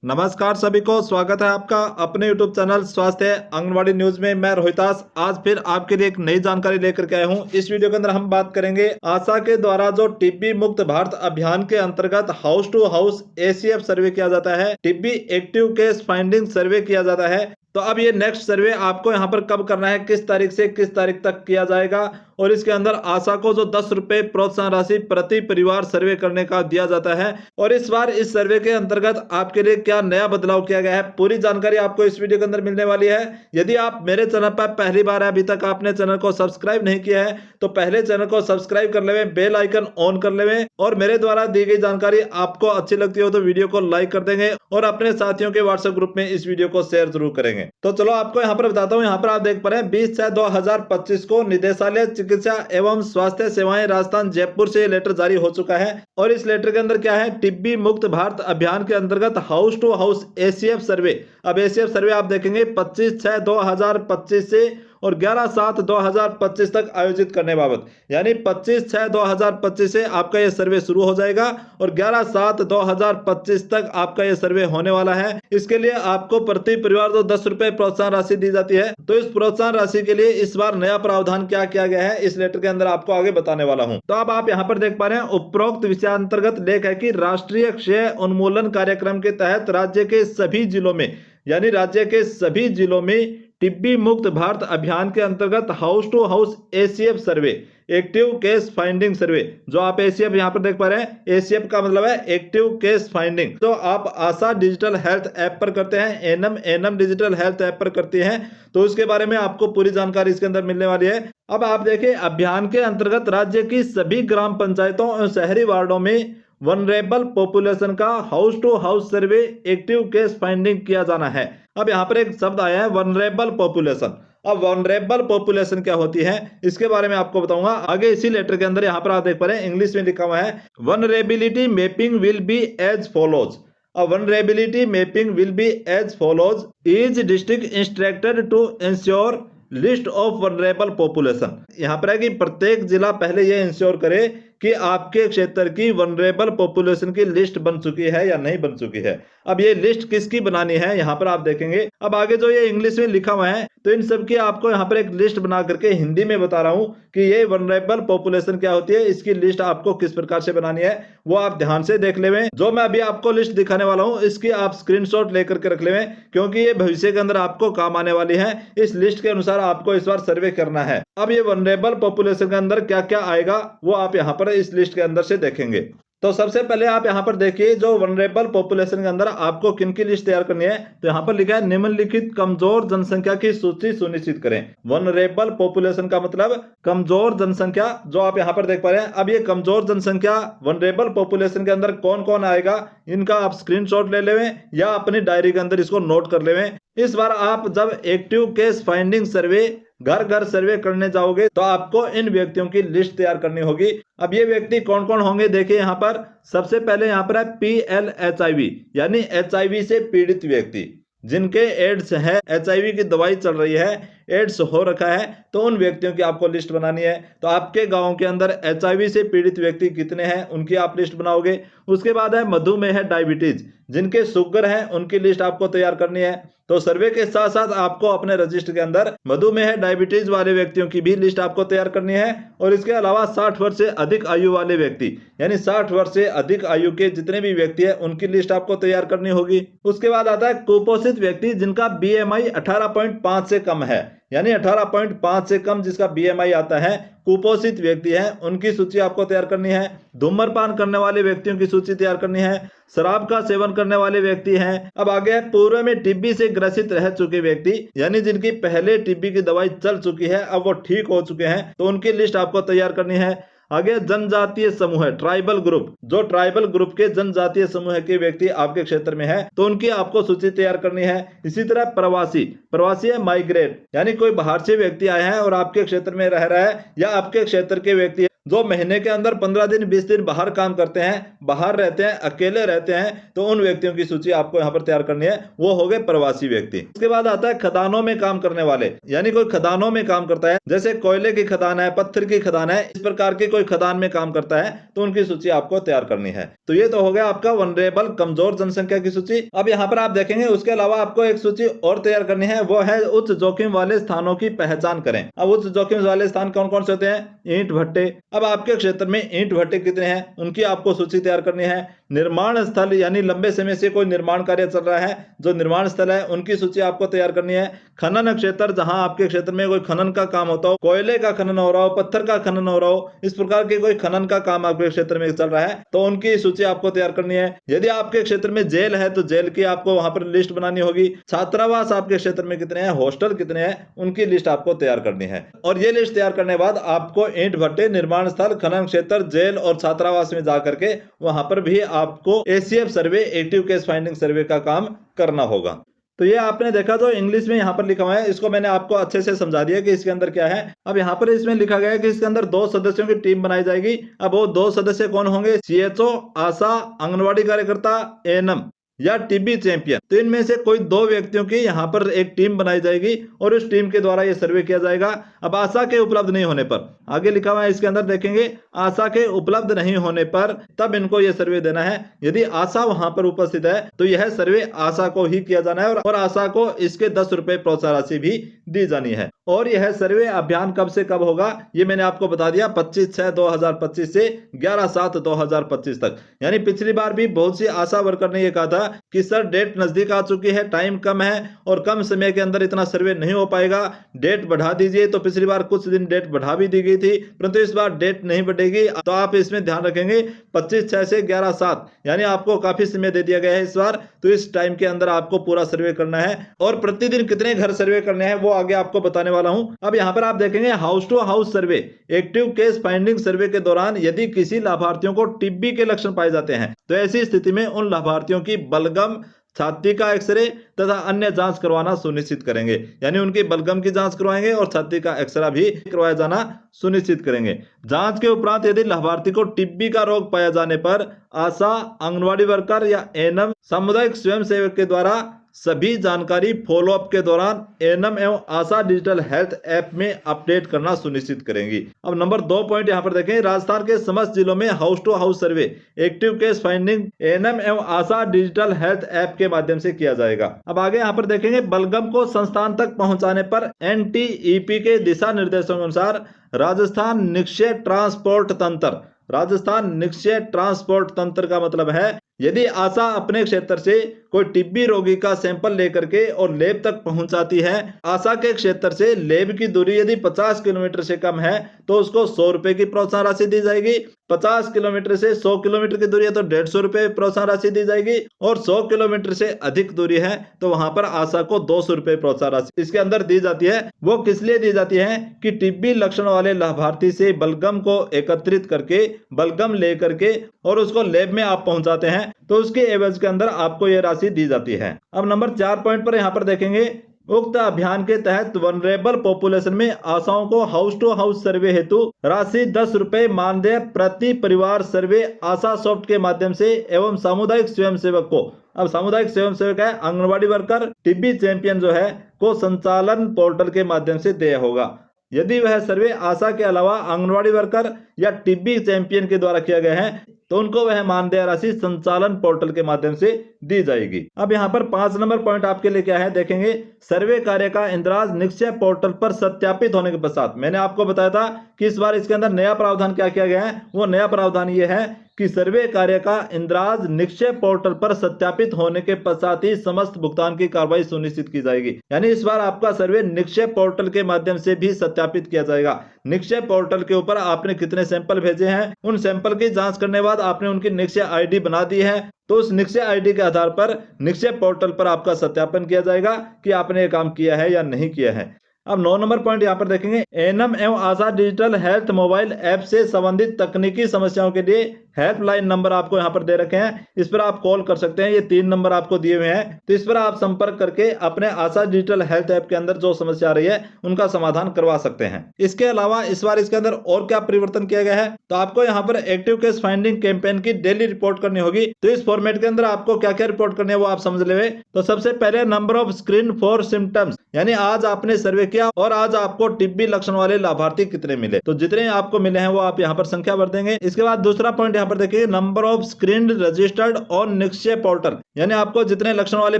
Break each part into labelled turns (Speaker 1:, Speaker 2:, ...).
Speaker 1: नमस्कार सभी को, स्वागत है आपका अपने YouTube चैनल स्वास्थ्य आंगनवाड़ी न्यूज में। मैं रोहितास आज फिर आपके लिए एक नई जानकारी लेकर के आया हूं। इस वीडियो के अंदर हम बात करेंगे आशा के द्वारा जो टीबी मुक्त भारत अभियान के अंतर्गत हाउस टू हाउस ACF सर्वे किया जाता है, टीबी एक्टिव केस फाइंडिंग सर्वे किया जाता है। तो अब ये नेक्स्ट सर्वे आपको यहाँ पर कब करना है, किस तारीख से किस तारीख तक किया जाएगा, और इसके अंदर आशा को जो 10 रुपए प्रोत्साहन राशि प्रति परिवार सर्वे करने का दिया जाता है। और इस बार इस सर्वे के अंतर्गत आपके लिए क्या नया बदलाव किया गया है, पूरी जानकारी आपको इस वीडियो के अंदर मिलने वाली है। यदि आप मेरे चैनल पर पहली बार है, अभी तक आपने चैनल को सब्सक्राइब नहीं किया है, तो पहले चैनल को सब्सक्राइब कर लेवे, बेल आइकन ऑन कर लेवे, और मेरे द्वारा दी गई जानकारी आपको अच्छी लगती हो तो वीडियो को लाइक कर देंगे और अपने साथियों के व्हाट्सएप ग्रुप में इस वीडियो को शेयर जरूर करेंगे। तो चलो आपको यहाँ पर बताता हूँ। यहाँ पर आप देख पा रहे हैं 20/6/2025 को निदेशालय चिकित्सा एवं स्वास्थ्य सेवाएं राजस्थान जयपुर से लेटर जारी हो चुका है। और इस लेटर के अंदर क्या है, टिब्बी मुक्त भारत अभियान के अंतर्गत हाउस टू हाउस ACF सर्वे। अब ACF सर्वे आप देखेंगे 25/6/2025 से और 11/7/2025 तक आयोजित करने बाबत, यानी 25/6/2025 से आपका यह सर्वे शुरू हो जाएगा और 11/7/2025 तक आपका यह सर्वे होने वाला है। इसके लिए आपको प्रति परिवार जो 10 रुपए प्रोत्साहन राशि दी जाती है, तो इस प्रोत्साहन राशि के लिए इस बार नया प्रावधान क्या किया गया है, इस लेटर के अंदर आपको आगे बताने वाला हूं। तो अब आप यहाँ पर देख पा रहे हैं उपरोक्त विषयांतर्गत लेख है कि राष्ट्रीय क्षय उन्मूलन कार्यक्रम के तहत राज्य के सभी जिलों में, यानी राज्य के सभी जिलों में टिब्बी मुक्त भारत अभियान के अंतर्गत house to house ACF survey, active case finding survey, जो आप ACF यहाँ पर देख पा रहे हैं, ACF का मतलब है एक्टिव केस फाइंडिंग। तो आप आशा डिजिटल हेल्थ ऐप पर करते हैं, एनम डिजिटल हेल्थ ऐप पर करती हैं, तो उसके बारे में आपको पूरी जानकारी इसके अंदर मिलने वाली है। अब आप देखिए, अभियान के अंतर्गत राज्य की सभी ग्राम पंचायतों और शहरी वार्डों में वनरेबल पॉपुलेशन का house to house survey active case finding किया जाना है। अब यहाँ पर एक शब्द आया है वनरेबल पॉपुलेशन। अब वनरेबल पॉपुलेशन क्या होती है, इसके बारे में आपको बताऊंगा आगे इसी लेटर के अंदर। यहाँ पर आप देख पा रहे हैं इंग्लिश में लिखा हुआ है vulnerability mapping will be as follows. Vulnerability mapping will be as follows is district instructed to ensure list of vulnerable population. यहाँ पर है कि प्रत्येक जिला पहले यह इंश्योर करे कि आपके क्षेत्र की वनरेबल पॉपुलेशन की लिस्ट बन चुकी है या नहीं बन चुकी है। अब ये लिस्ट किसकी बनानी है, यहाँ पर आप देखेंगे। अब आगे जो ये इंग्लिश में लिखा हुआ है, तो इन सब की आपको यहाँ पर एक लिस्ट बना करके हिंदी में बता रहा हूँ कि ये वनरेबल पॉपुलेशन क्या होती है, इसकी लिस्ट आपको किस प्रकार से बनानी है वो आप ध्यान से देख लेवें। जो मैं अभी आपको लिस्ट दिखाने वाला हूँ, इसकी आप स्क्रीनशॉट लेकर के रख लेवें, क्योंकि ये भविष्य के अंदर आपको काम आने वाली है। इस लिस्ट के अनुसार आपको इस बार सर्वे करना है। अब ये वनरेबल पॉपुलेशन के अंदर क्या क्या आएगा वो आप यहाँ पर इस लिस्ट के अंदर से देखेंगे। तो सबसे पहले आप यहाँ पर देखिए, जो वनरेबल पॉपुलेशन के अंदर आपको किन की लिस्ट तैयार करनी है, तो यहाँ पर लिखा है निम्नलिखित कमजोर जनसंख्या की सूची सुनिश्चित करें। वनरेबल पॉपुलेशन का मतलब कमजोर जनसंख्या, जो आप यहाँ पर देख पा रहे हैं। अब ये कमजोर जनसंख्या वनरेबल पॉपुलेशन के अंदर कौन कौन आएगा, इनका आप स्क्रीनशॉट ले लेवें या अपनी डायरी के अंदर इसको नोट कर लेवें। इस बार आप जब एक्टिव केस फाइंडिंग सर्वे घर घर सर्वे करने जाओगे, तो आपको इन व्यक्तियों की लिस्ट तैयार करनी होगी। अब ये व्यक्ति कौन कौन होंगे, देखिए यहाँ पर सबसे पहले यहाँ पर है PLHIV, यानी HIV से पीड़ित व्यक्ति जिनके एड्स है, HIV की दवाई चल रही है, एड्स हो रखा है, तो उन व्यक्तियों की आपको लिस्ट बनानी है। तो आपके गांव के अंदर HIV से पीड़ित व्यक्ति कितने हैं, उनकी आप लिस्ट बनाओगे। उसके बाद है मधुमेह है, डायबिटीज, जिनके शुगर है उनकी लिस्ट आपको तैयार करनी है। तो सर्वे के साथ साथ आपको अपने रजिस्टर के अंदर मधुमेह डायबिटीज वाले व्यक्तियों की भी लिस्ट आपको तैयार करनी है। और इसके अलावा 60 वर्ष से अधिक आयु वाले व्यक्ति, यानी 60 वर्ष से अधिक आयु के जितने भी व्यक्ति है उनकी लिस्ट आपको तैयार करनी होगी। उसके बाद आता है कुपोषित व्यक्ति जिनका BMI 18.5 से कम है, यानी 18.5 से कम जिसका BMI आता है, कुपोषित व्यक्ति है, उनकी सूची आपको तैयार करनी है। धूम्रपान करने वाले व्यक्तियों की सूची तैयार करनी है। शराब का सेवन करने वाले व्यक्ति हैं। अब आगे पूर्व में टीबी से ग्रसित रह चुके व्यक्ति, यानी जिनकी पहले टीबी की दवाई चल चुकी है, अब वो ठीक हो चुके हैं, तो उनकी लिस्ट आपको तैयार करनी है। आगे जनजातीय समूह है, ट्राइबल ग्रुप, जो ट्राइबल ग्रुप के जनजातीय समूह के व्यक्ति आपके क्षेत्र में है, तो उनकी आपको सूची तैयार करनी है। इसी तरह प्रवासी है माइग्रेट, यानी कोई बाहर से व्यक्ति आया है और आपके क्षेत्र में रह रहा है, या आपके क्षेत्र के व्यक्ति जो महीने के अंदर 15 दिन 20 दिन बाहर काम करते हैं, बाहर रहते हैं, अकेले रहते हैं, तो उन व्यक्तियों की सूची आपको यहाँ पर तैयार करनी है, वो हो गए प्रवासी व्यक्ति। उसके बाद आता है खदानों में काम करने वाले, यानी कोई खदानों में काम करता है, जैसे कोयले की खदान है, पत्थर की खदान है, इस प्रकार की कोई खदान में काम करता है, तो उनकी सूची आपको तैयार करनी है। तो ये तो हो गया आपका वनरेबल कमजोर जनसंख्या की सूची। अब यहाँ पर आप देखेंगे उसके अलावा आपको एक सूची और तैयार करनी है, वो है उच्च जोखिम वाले स्थानों की पहचान करें। अब उच्च जोखिम वाले स्थान कौन कौन से होते हैं? ईंट भट्टे। अब आपके क्षेत्र में ईंट भट्टे कितने हैं, उनकी आपको सूची तैयार करनी है। निर्माण स्थल, यानी लंबे समय से कोई निर्माण कार्य चल रहा है, जो निर्माण स्थल है, उनकी सूची आपको तैयार करनी है। खनन क्षेत्र, जहां आपके क्षेत्र में कोई खनन का काम होता हो, कोयले का खनन हो रहा हो, पत्थर का खनन हो रहा हो, इस प्रकार के कोई खनन का काम आपके क्षेत्र में चल रहा है, तो उनकी सूची आपको तैयार करनी है। यदि आपके क्षेत्र में जेल है तो जेल की आपको वहां पर लिस्ट बनानी होगी। छात्रावास आपके क्षेत्र में कितने हैं, हॉस्टल कितने हैं, उनकी लिस्ट आपको तैयार करनी है। और ये लिस्ट तैयार करने के बाद आपको ईंट भट्टे, निर्माण स्थल, खनन क्षेत्र, जेल और छात्रावास में जाकर के वहां पर भी आपको एसीएफ सर्वे, एक्टिव केस फाइंडिंग सर्वे का काम करना होगा। तो ये आपने देखा, जो इंग्लिश में यहाँ पर लिखा हुआ है, इसको मैंने आपको अच्छे से समझा दिया कि इसके अंदर क्या है। अब यहाँ पर इसमें लिखा गया है कि इसके अंदर 2 सदस्यों की टीम बनाई जाएगी। अब वो 2 सदस्य कौन होंगे? सीएचओ, आशा, आंगनवाड़ी कार्यकर्ता, एएनएम या टीबी चैंपियन। तो इनमें से कोई 2 व्यक्तियों की यहाँ पर एक टीम बनाई जाएगी और उस टीम के द्वारा ये सर्वे किया जाएगा। अब आशा के उपलब्ध नहीं होने पर, आगे लिखा हुआ है इसके अंदर देखेंगे, आशा के उपलब्ध नहीं होने पर तब इनको ये सर्वे देना है। यदि आशा वहां पर उपस्थित है तो यह सर्वे आशा को ही किया जाना है और आशा को इसके 10 रुपए प्रोत्साहन राशि भी दी जानी है। और यह सर्वे अभियान कब से कब होगा, ये मैंने आपको बता दिया, 25/6/2025 से 11/7/2025 तक। यानी पिछली बार भी बहुत सी आशा वर्कर ने यह कहा था कि सर डेट नजदीक आ चुकी है, टाइम कम है और कम समय के अंदर इतना सर्वे नहीं हो पाएगा, डेट बढ़ा दीजिए। तो पिछली बार कुछ दिन डेट बढ़ा भी दी गई थी, परंतु इस बार डेट नहीं बढ़ेगी। तो आप इसमें ध्यान रखेंगे 25/6 से 11/7, यानी आपको काफी समय दे दिया गया है इस बार। तो इस टाइम के अंदर आपको पूरा सर्वे करना है और प्रतिदिन कितने घर सर्वे करने हैं वो आगे आपको बताने वाला हूं। अब यहाँ पर आप देखेंगे house to house survey, active case finding survey के दौरान यदि किसी लाभार्थियों को टीबी के लक्षण पाए जाते हैं तो ऐसी स्थिति में उन लाभार्थियों की बलगम, छाती का एक्सरे तथा अन्य जांच करवाना सुनिश्चित करेंगे। यानी उनकी बलगम की जांच करवाएंगे और छाती का एक्सरा भी करवाया जाना सुनिश्चित करेंगे। जांच के उपरांत यदि लाभार्थी को टीबी का रोग पाया जाने पर आशा, आंगनवाड़ी वर्कर या एएनएम, सामुदायिक स्वयंसेवक के द्वारा सभी जानकारी फॉलोअप के दौरान एएनएम एवं आशा डिजिटल हेल्थ ऐप में अपडेट करना सुनिश्चित करेंगी। अब नंबर 2 पॉइंट यहाँ पर देखें, राजस्थान के समस्त जिलों में house to house survey, active case finding ANM एवं आशा डिजिटल हेल्थ ऐप के माध्यम से किया जाएगा। अब आगे यहाँ पर देखेंगे, बलगम को संस्थान तक पहुंचाने पर एनटीईपी के दिशा निर्देशों के अनुसार राजस्थान निक्षय ट्रांसपोर्ट तंत्र, राजस्थान निक्षय ट्रांसपोर्ट तंत्र का मतलब है यदि आशा अपने क्षेत्र से कोई टीबी रोगी का सैंपल लेकर के और लैब तक पहुंचाती है, आशा के क्षेत्र से लैब की दूरी यदि 50 किलोमीटर से कम है तो उसको 100 रुपए की प्रोत्साहन राशि दी जाएगी। 50 किलोमीटर से 100 किलोमीटर की दूरी है तो 150 रुपए प्रोत्साहन राशि दी जाएगी और 100 किलोमीटर से अधिक दूरी है तो वहां पर आशा को 200 रुपए प्रोत्साहन राशि इसके अंदर दी जाती है। वो किस लिए दी जाती है कि टीबी लक्षण वाले लाभार्थी से बलगम को एकत्रित करके, बलगम लेकर के और उसको लैब में आप पहुंचाते हैं तो उसके एवज के अंदर आपको यह राशि दी जाती है। अब नंबर 4 पॉइंट पर यहाँ पर देखेंगे, उक्त अभियान के तहत वनरेबल पॉपुलेशन में आशाओं को हाउस टू हाउस सर्वे हेतु राशि 10 रुपए मानदेय प्रति परिवार सर्वे आशा सॉफ्ट के माध्यम से एवं सामुदायिक स्वयंसेवक को, अब सामुदायिक स्वयंसेवक है आंगनवाड़ी वर्कर, टीबी चैंपियन जो है, को संचालन पोर्टल के माध्यम से देय होगा। यदि वह सर्वे आशा के अलावा आंगनवाड़ी वर्कर या टीबी चैंपियन के द्वारा किया गया है तो उनको वह मानदेय राशि संचालन पोर्टल के माध्यम से दी जाएगी। अब यहाँ पर 5 नंबर पॉइंट आपके लिए क्या है देखेंगे, सर्वे कार्य का इंद्राज निक्षय पोर्टल पर सत्यापित होने के पश्चात, मैंने आपको बताया था कि इस बार इसके अंदर नया प्रावधान क्या किया गया है, वो नया प्रावधान ये है कि सर्वे कार्य का इंद्राज निक्षय पोर्टल पर सत्यापित होने के पश्चात ही समस्त भुगतान की कार्रवाई सुनिश्चित की जाएगी। यानी इस बार आपका सर्वे निक्षय पोर्टल के माध्यम से भी सत्यापित किया जाएगा। निक्षय पोर्टल के ऊपर आपने कितने सैंपल भेजे हैं, उन सैंपल की जांच करने के बाद आपने उनकी निक्षय आईडी बना दी है तो उस निक्षय आईडी के आधार पर निक्षय पोर्टल पर आपका सत्यापन किया जाएगा कि आपने ये काम किया है या नहीं किया है। अब 9 नंबर पॉइंट यहाँ पर देखेंगे, एएनएम एवं ASHA digital health mobile app से संबंधित तकनीकी समस्याओं के लिए हेल्पलाइन नंबर आपको यहाँ पर दे रखे हैं, इस पर आप कॉल कर सकते हैं। ये 3 नंबर आपको दिए हुए हैं, तो इस पर आप संपर्क करके अपने आशा डिजिटल हेल्थ ऐप के अंदर जो समस्या आ रही है उनका समाधान करवा सकते हैं। इसके अलावा इस बार इसके अंदर और क्या परिवर्तन किया गया है, तो आपको यहाँ पर एक्टिव केस फाइंडिंग कैंपेन की डेली रिपोर्ट करनी होगी। तो इस फॉर्मेट के अंदर आपको क्या क्या रिपोर्ट करनी है वो आप समझ ले। तो सबसे पहले number of screen for symptoms, यानी आज आपने सर्वे किया और आज आपको टीबी लक्षण वाले लाभार्थी कितने मिले, तो जितने आपको मिले हैं वो आप यहाँ पर संख्या भर देंगे। इसके बाद दूसरा पॉइंट यहाँ पर देखिए, number of screen registered on Nikshay portal, यानी आपको जितने लक्षण वाले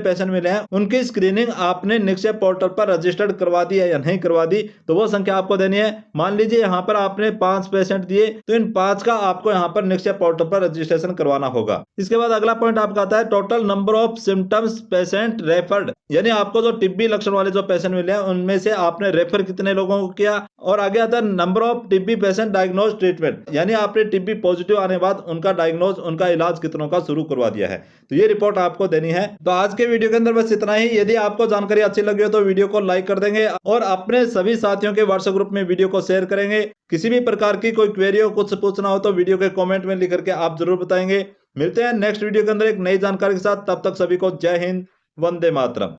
Speaker 1: पेशेंट मिले हैं उनकी स्क्रीनिंग आपने निक्षय पोर्टल पर रजिस्टर्ड करवा दी है या नहीं करवा दी, तो वो संख्या आपको देनी है। मान लीजिए यहाँ पर आपने 5 पेशेंट दिए, तो इन 5 का आपको यहाँ पर निक्षय पोर्टल पर रजिस्ट्रेशन करवाना होगा। इसके बाद अगला पॉइंट आपका आता है total number of symptoms patient referred, यानी आपको जो टीबी लक्षण वाले जो पेशेंट मिले हैं उनमें से आपने रेफर कितने लोगों को किया। और आगे आता है number of TB patient diagnose treatment, यानी आपने टीबी पॉजिटिव आने बाद उनका डायग्नोज, उनका इलाज कितनों का शुरू करवा दिया है, तो ये रिपोर्ट आपको देनी है। तो आज के वीडियो के अंदर बस इतना ही। यदि आपको जानकारी अच्छी लगी हो तो वीडियो को लाइक कर देंगे और अपने सभी साथियों के व्हाट्सएप ग्रुप में वीडियो को शेयर करेंगे। किसी भी प्रकार की कोई क्वेरी हो, कुछ पूछना हो तो वीडियो के कमेंट में लिख करके आप जरूर बताएंगे। मिलते हैं नेक्स्ट वीडियो के अंदर एक नई जानकारी के साथ, तब तक सभी को जय हिंद, वंदे मातरम।